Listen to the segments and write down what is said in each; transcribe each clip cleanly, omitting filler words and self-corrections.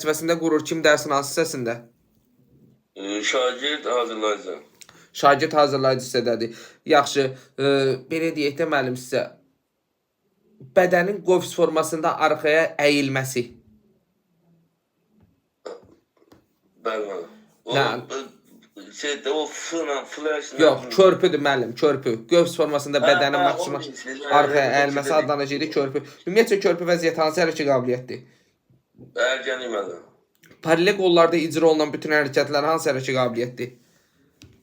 vəzifəsində qurur. Kim dərsin hansı hissəsində? Şagird hazırlayıcı. Şagird hazırlayıcı hissədədir. Yaxşı, belə deyək də müəllim sizə. Bədənin qovs formasında arxaya əyilməsi. Bəli. O flash. Yox, körpüdür müəllim, körpü. Qövs formasında bədənin maksimal arxaya əyilməsi adlanır körpü. Ümumiyyətcə körpü vəziyyəti hansı hərəkət qabiliyyətdir? Ərgənlik mədən. Paralel qollarda icra olunan bütün hərəkətlər hansı hərəkət qabiliyyətdir?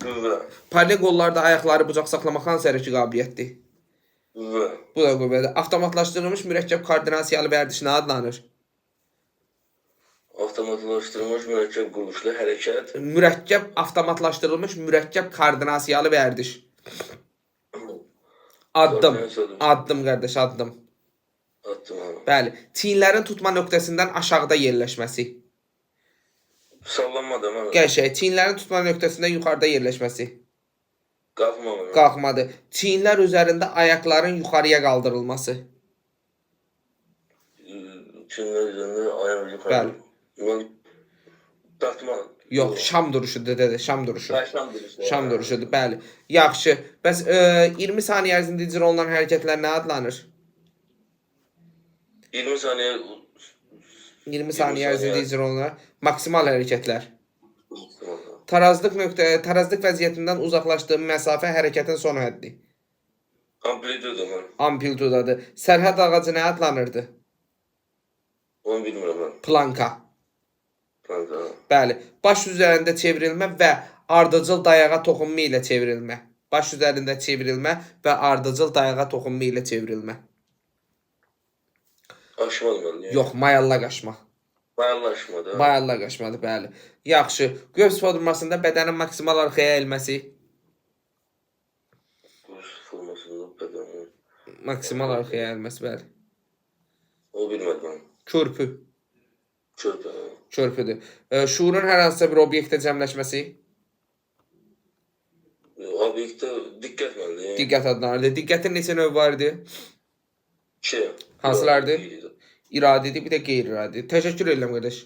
Qüvvə. Paralel qollarda ayaqları bucaq saxlamaq hansı hərəkət qabiliyyətdir? Qüvvə. Bu da qüvvədir. Avtomatlaşdırılmış mürəkkəb koordinasiyalı vərdiş nə adlanır? Avtomatlaşdırılmış mürəkkəb quruluşlu hərəkət. Mürəkkəb avtomatlaşdırılmış mürəkkəb koordinasiyalı vərdiş. Addım. Addım qardaş, addım. Addım. Bəli. Çiyinlərin tutma nöqtəsindən aşağıda yerləşməsi. Sallanmadı mı? Qəşəng. Çiyinlərin tutma nöqtəsindən yuxarıda yerləşməsi. Qalxmadı. Qalxmadı. Çiyinlər üzərində ayaqların yuxarıya qaldırılması. Çiyinlər üzərində ayaq yuxarı. Bəli. Dartma. Yox, şam duruşudur dedə, şam duruşu. Şam duruşu. Şam duruşudur, bəli. Yaxşı. Bəs 20 saniyə ərzində icra olunan hərəkətlər nə adlanır? 20 saniyə 20 saniyə ərzində icra olunan maksimal hərəkətlər. Tarazlıq vəziyyətindən uzaqlaşdığı məsafə hərəkətin son həddi. Amplitudadır. Amplitudadır. Sərhəd ağacı nə adlanırdı? Onu bilmirəm mən. Planka. Planka. Bəli. Baş üzərində çevrilmə və ardıcıl dayağa toxunma ilə çevrilmə. Baş üzərində çevrilmə və ardıcıl dayağa toxunma ilə çevrilmə. Aşmadı mən. Yox, mayalla qaçma. Mayallaşmadı. Mayalla qaçmadı, bəli. Yaxşı. Qövs formasında bədənin maksimal arxaya əyilməsi. Qövs formasında bədənin Maksimal arxaya əyilməsi, bəli. O bilmədim mən. Körpü. Körpü. Körpüdür. Şuurun hər hansısa bir obyektə cəmləşməsi. Obyektə diqqət məli. Diqqət adlanırdı. Diqqətin neçə növ var idi? 2. Hansılardır? İradidir, bir də qeyri-iradi. Təşəkkür edirəm qardaş.